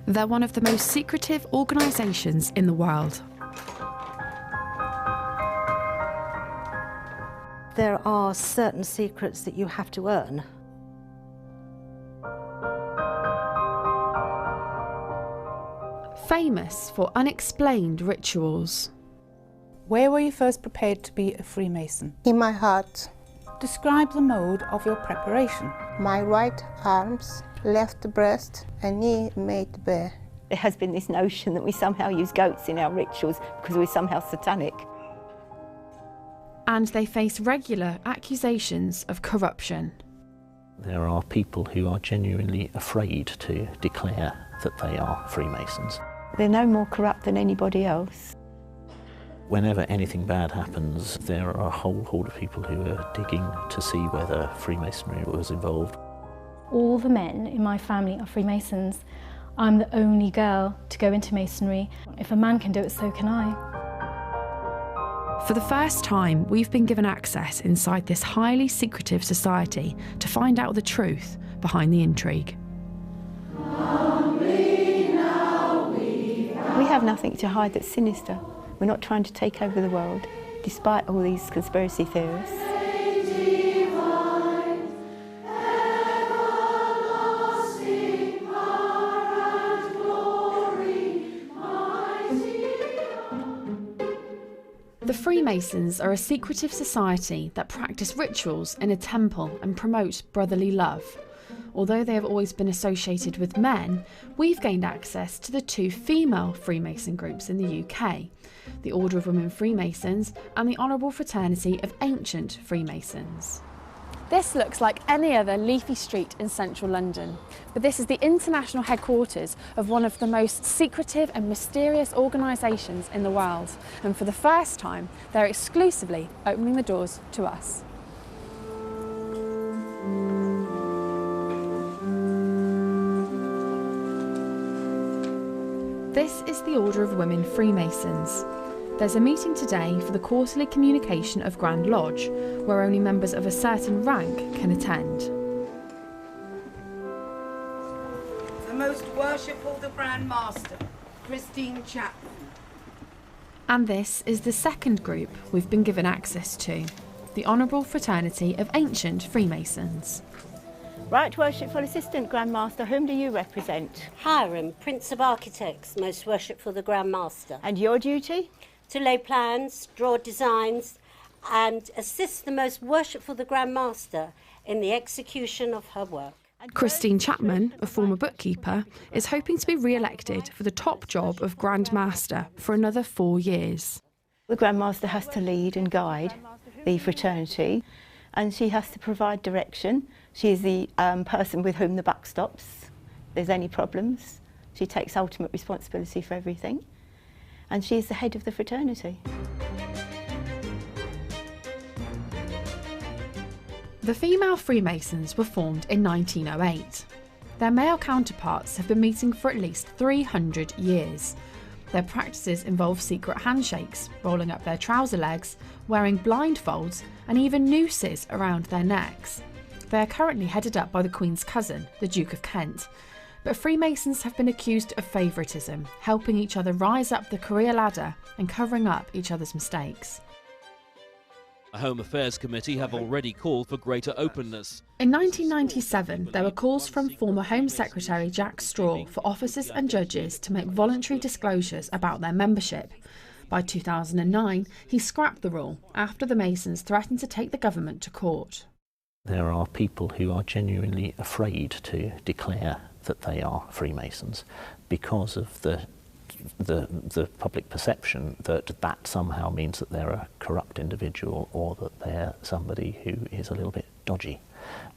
They're one of the most secretive organisations in the world. There are certain secrets that you have to earn. Famous for unexplained rituals. Where were you first prepared to be a Freemason? In my heart. Describe the mode of your preparation. My right arms, left breast and knee made bare. There has been this notion that we somehow use goats in our rituals because we're somehow satanic. And they face regular accusations of corruption. There are people who are genuinely afraid to declare that they are Freemasons. They're no more corrupt than anybody else. Whenever anything bad happens, there are a whole horde of people who are digging to see whether Freemasonry was involved. All the men in my family are Freemasons. I'm the only girl to go into Masonry. If a man can do it, so can I. For the first time, we've been given access inside this highly secretive society to find out the truth behind the intrigue. We have nothing to hide that's sinister. We're not trying to take over the world, despite all these conspiracy theorists. The Freemasons are a secretive society that practice rituals in a temple and promote brotherly love. Although they have always been associated with men, we've gained access to the two female Freemason groups in the UK, the Order of Women Freemasons and the Honourable Fraternity of Ancient Freemasons. This looks like any other leafy street in central London, but this is the international headquarters of one of the most secretive and mysterious organisations in the world, and for the first time they're exclusively opening the doors to us. This is the Order of Women Freemasons. There's a meeting today for the quarterly communication of Grand Lodge, where only members of a certain rank can attend. The Most Worshipful the Grand Master, Christine Chapman. And this is the second group we've been given access to, the Honourable Fraternity of Ancient Freemasons. Right Worshipful Assistant Grand Master, whom do you represent? Hiram, Prince of Architects, Most Worshipful the Grand Master. And your duty? To lay plans, draw designs and assist the Most Worshipful the Grand Master in the execution of her work. Christine Chapman, a former bookkeeper, is hoping to be re-elected for the top job of Grand Master for another 4 years. The Grand Master has to lead and guide the fraternity, and she has to provide direction. She is the person with whom the buck stops. If there's any problems, she takes ultimate responsibility for everything. And she is the head of the fraternity. The female Freemasons were formed in 1908. Their male counterparts have been meeting for at least 300 years. Their practices involve secret handshakes, rolling up their trouser legs, wearing blindfolds and even nooses around their necks. They are currently headed up by the Queen's cousin, the Duke of Kent. But Freemasons have been accused of favouritism, helping each other rise up the career ladder and covering up each other's mistakes. The Home Affairs Committee have already called for greater openness. In 1997, there were calls from former Home Secretary Jack Straw for officers and judges to make voluntary disclosures about their membership. By 2009, he scrapped the rule after the Masons threatened to take the government to court. There are people who are genuinely afraid to declare that they are Freemasons because of the public perception that that somehow means that they're a corrupt individual or that they're somebody who is a little bit dodgy.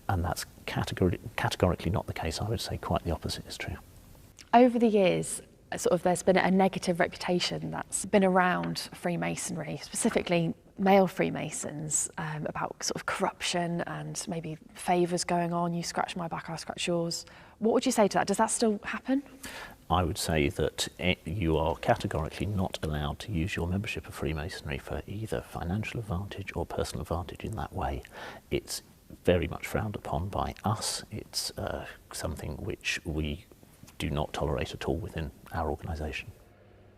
And that's categorically not the case. I would say quite the opposite is true. Over the years, there's been a negative reputation that's been around Freemasonry, specifically male Freemasons, about corruption and maybe favours going on. You scratch my back, I scratch yours. What would you say to that? Does that still happen? I would say that you are categorically not allowed to use your membership of Freemasonry for either financial advantage or personal advantage in that way. It's very much frowned upon by us. It's something which we do not tolerate at all within our organisation.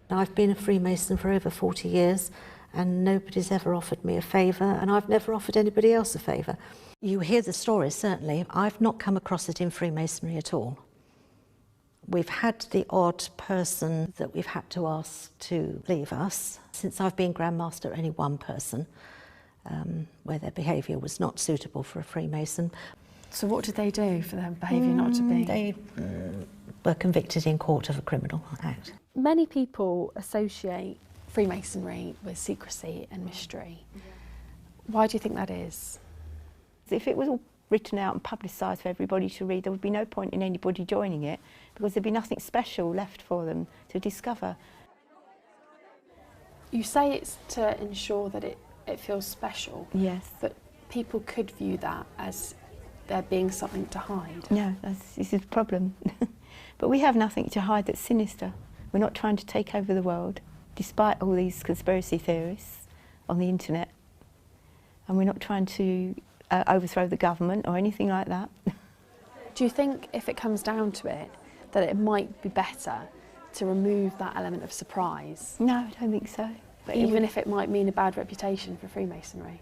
I've been a Freemason for over 40 years and nobody's ever offered me a favour, and I've never offered anybody else a favour. You hear the stories, certainly. I've not come across it in Freemasonry at all. We've had the odd person that we've had to ask to leave us. Since I've been Grand Master, only one person, where their behaviour was not suitable for a Freemason. So what did they do for their behaviour not to be? They were convicted in court of a criminal act. Many people associate Freemasonry with secrecy and mystery. Why do you think that is? If it was all written out and publicised for everybody to read, there would be no point in anybody joining it, because there'd be nothing special left for them to discover. You say it's to ensure that it feels special. Yes. But people could view that as there being something to hide. No, this is the problem. But we have nothing to hide that's sinister. We're not trying to take over the world, despite all these conspiracy theories on the internet. And we're not trying to overthrow the government or anything like that. Do you think, if it comes down to it, that it might be better to remove that element of surprise? No, I don't think so. But even if it might mean a bad reputation for Freemasonry?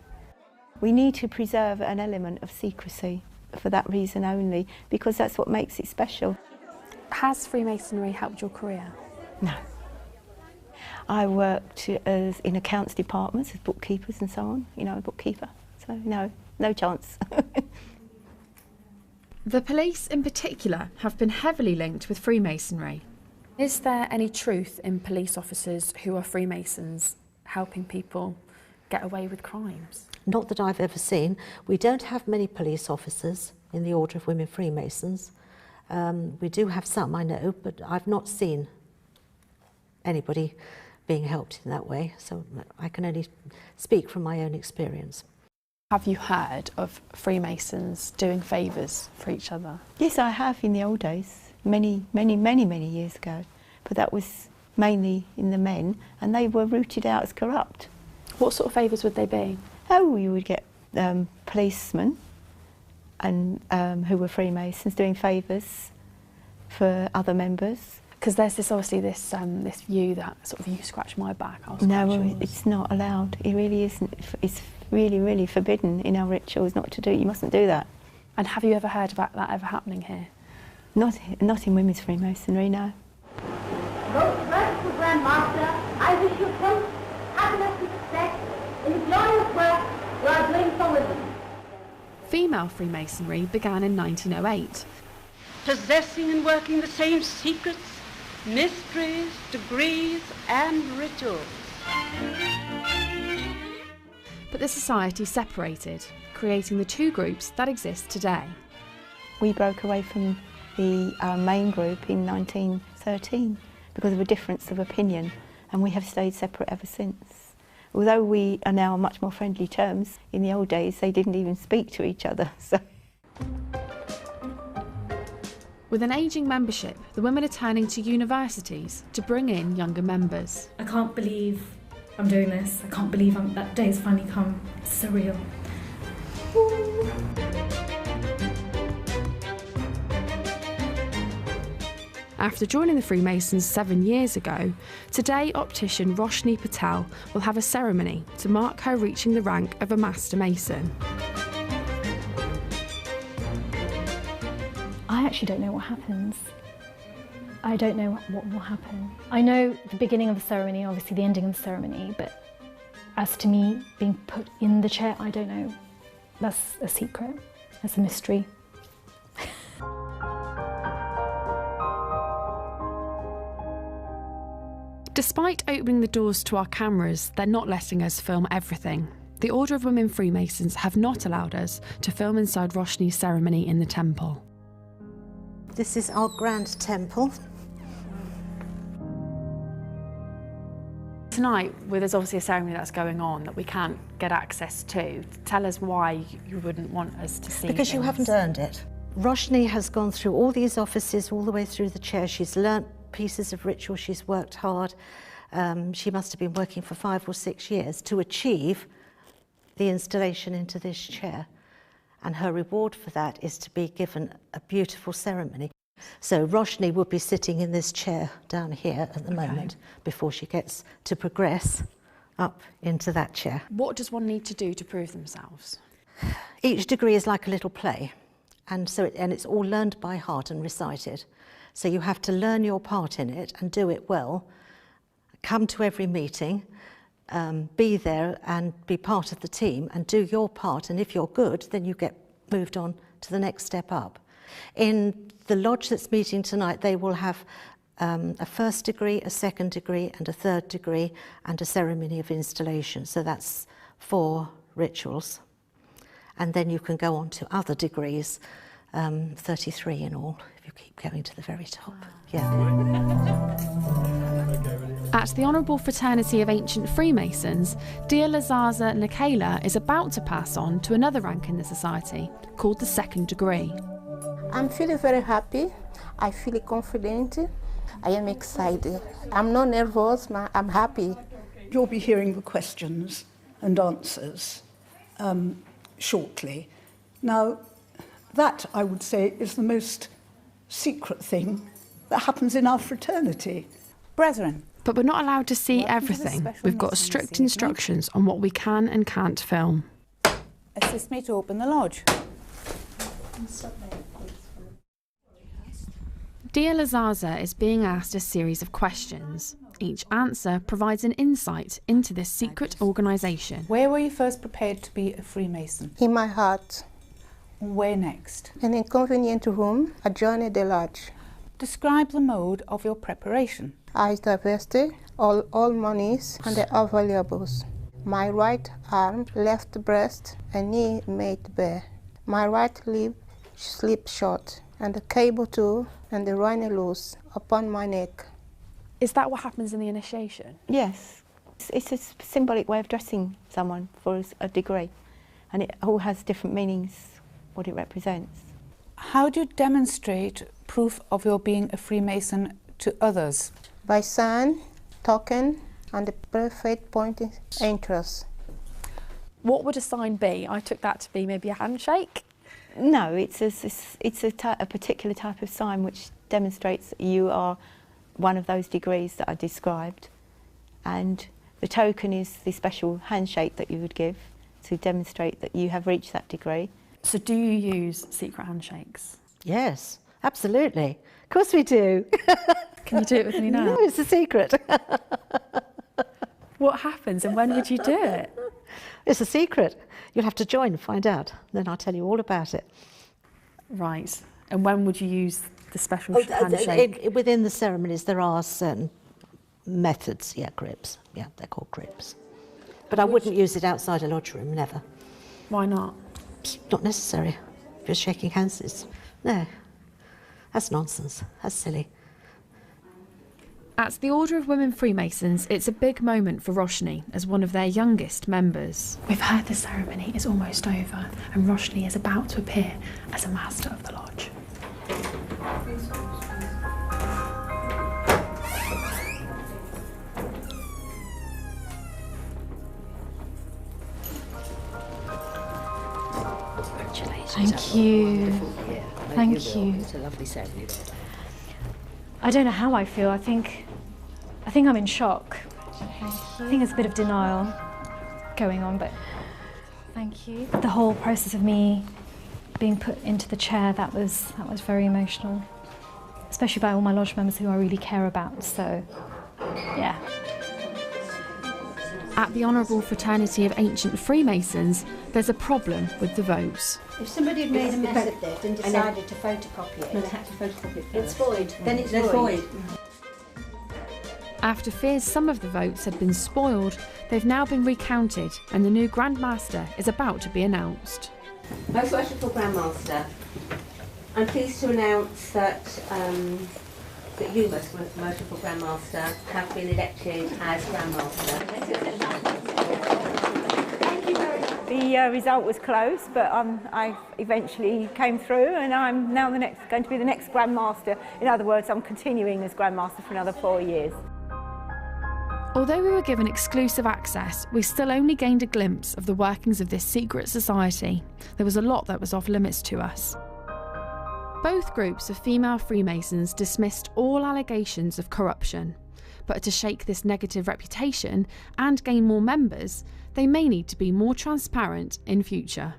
We need to preserve an element of secrecy for that reason only, because that's what makes it special. Has Freemasonry helped your career? No. I worked in accounts departments as bookkeepers and so on, you know, a bookkeeper. So no chance. The police in particular have been heavily linked with Freemasonry. Is there any truth in police officers who are Freemasons helping people get away with crimes? Not that I've ever seen. We don't have many police officers in the Order of Women Freemasons. We do have some, I know, but I've not seen anybody being helped in that way, so I can only speak from my own experience. Have you heard of Freemasons doing favours for each other? Yes, I have in the old days, many years ago, but that was mainly in the men, and they were rooted out as corrupt. What sort of favours would they be? Oh, you would get policemen and who were Freemasons doing favours for other members. Because there's this view that sort of you scratch my back, I'll scratch yours. It's not allowed. It really isn't. It's really forbidden in our rituals not to do it. You mustn't do that. And have you ever heard about that ever happening here? Not in women's Freemasonry, no. Most merciful Grand Master, I wish you health, happiness and success in the glorious work you are doing for women. Female Freemasonry began in 1908. Possessing and working the same secrets, mysteries, degrees and rituals. But the society separated, creating the two groups that exist today. We broke away from the main group in 1913 because of a difference of opinion, and we have stayed separate ever since. Although we are now on much more friendly terms, in the old days they didn't even speak to each other. So. With an ageing membership, the women are turning to universities to bring in younger members. I can't believe I'm doing this. I can't believe that day's finally come. It's surreal. After joining the Freemasons 7 years ago, today optician Roshni Patel will have a ceremony to mark her reaching the rank of a Master Mason. I actually don't know what happens. I don't know what will happen. I know the beginning of the ceremony, obviously the ending of the ceremony, but as to me being put in the chair, I don't know. That's a secret. That's a mystery. Despite opening the doors to our cameras, they're not letting us film everything. The Order of Women Freemasons have not allowed us to film inside Roshni's ceremony in the temple. This is our grand temple. Tonight, there's obviously a ceremony that's going on that we can't get access to. Tell us why you wouldn't want us to see Because you haven't earned it. Roshni has gone through all these offices, all the way through the chair. She's learnt pieces of ritual, she's worked hard. She must have been working for 5 or 6 years to achieve the installation into this chair. And her reward for that is to be given a beautiful ceremony. So Roshni would be sitting in this chair down here at the moment before she gets to progress up into that chair. What does one need to do to prove themselves? Each degree is like a little play, and it's all learned by heart and recited. So you have to learn your part in it and do it well, come to every meeting, be there and be part of the team and do your part, and if you're good, then you get moved on to the next step up. In the lodge that's meeting tonight, they will have a first degree, a second degree and a third degree and a ceremony of installation. So that's 4 rituals. And then you can go on to other degrees, 33 in all, if you keep going to the very top. Wow. Yeah. At the Honourable Fraternity of Ancient Freemasons, dear Lazaza Nikela is about to pass on to another rank in the society, called the second degree. I'm feeling very happy. I feel confident. I am excited. I'm not nervous, I'm happy. You'll be hearing the questions and answers shortly. Now, that, I would say, is the most secret thing that happens in our fraternity. Brethren. But we're not allowed to see everything. We've got strict instructions on what we can and can't film. Assist me to open the lodge. Dear Lazaza is being asked a series of questions. Each answer provides an insight into this secret organisation. Where were you first prepared to be a Freemason? In my heart. Where next? In a convenient room adjoining the lodge. Describe the mode of your preparation. I divested all monies and the valuables. My right arm, left breast, and knee made bare. My right leg slipped short, and the cable too, and the ran loose upon my neck. Is that what happens in the initiation? Yes. It's a symbolic way of dressing someone for a degree, and it all has different meanings, what it represents. How do you demonstrate proof of your being a Freemason to others? By sign, token, and the perfect pointing interest. What would a sign be? I took that to be maybe a handshake. No, it's a particular type of sign which demonstrates that you are one of those degrees that I described, and the token is the special handshake that you would give to demonstrate that you have reached that degree. So do you use secret handshakes? Yes, absolutely. Of course we do. Can you do it with me now? No, it's a secret. What happens and when would you do it? It's a secret. You'll have to join and find out. Then I'll tell you all about it. Right. And when would you use the special handshake? Within the ceremonies there are certain methods, grips. Yeah, they're called grips. But I wouldn't use it outside a lodge room, never. Why not? It's not necessary. If you're shaking hands, no. That's nonsense. That's silly. At the Order of Women Freemasons, it's a big moment for Roshni as one of their youngest members. We've heard the ceremony is almost over and Roshni is about to appear as a master of the lodge. Congratulations. Thank you. Thank you. It's a lovely ceremony. I don't know how I feel. I think I'm in shock. I think there's a bit of denial going on, but thank you. The whole process of me being put into the chair, that was very emotional, especially by all my lodge members who I really care about. So, yeah. At the Honourable Fraternity of Ancient Freemasons, there's a problem with the votes. If somebody had made a mess of it and decided to photocopy it, they had to photocopy it first. It's void. Then it's void. After fears some of the votes had been spoiled, they've now been recounted and the new Grand Master is about to be announced. Most Worshipful Grand Master, I'm pleased to announce that you, Most Worshipful Grand Master, have been elected as Grand Master. Thank you very much. The result was close, but I eventually came through, and I'm now going to be the next Grand Master. In other words, I'm continuing as Grand Master for another 4 years. Although we were given exclusive access, we still only gained a glimpse of the workings of this secret society. There was a lot that was off limits to us. Both groups of female Freemasons dismissed all allegations of corruption, but to shake this negative reputation and gain more members, they may need to be more transparent in future.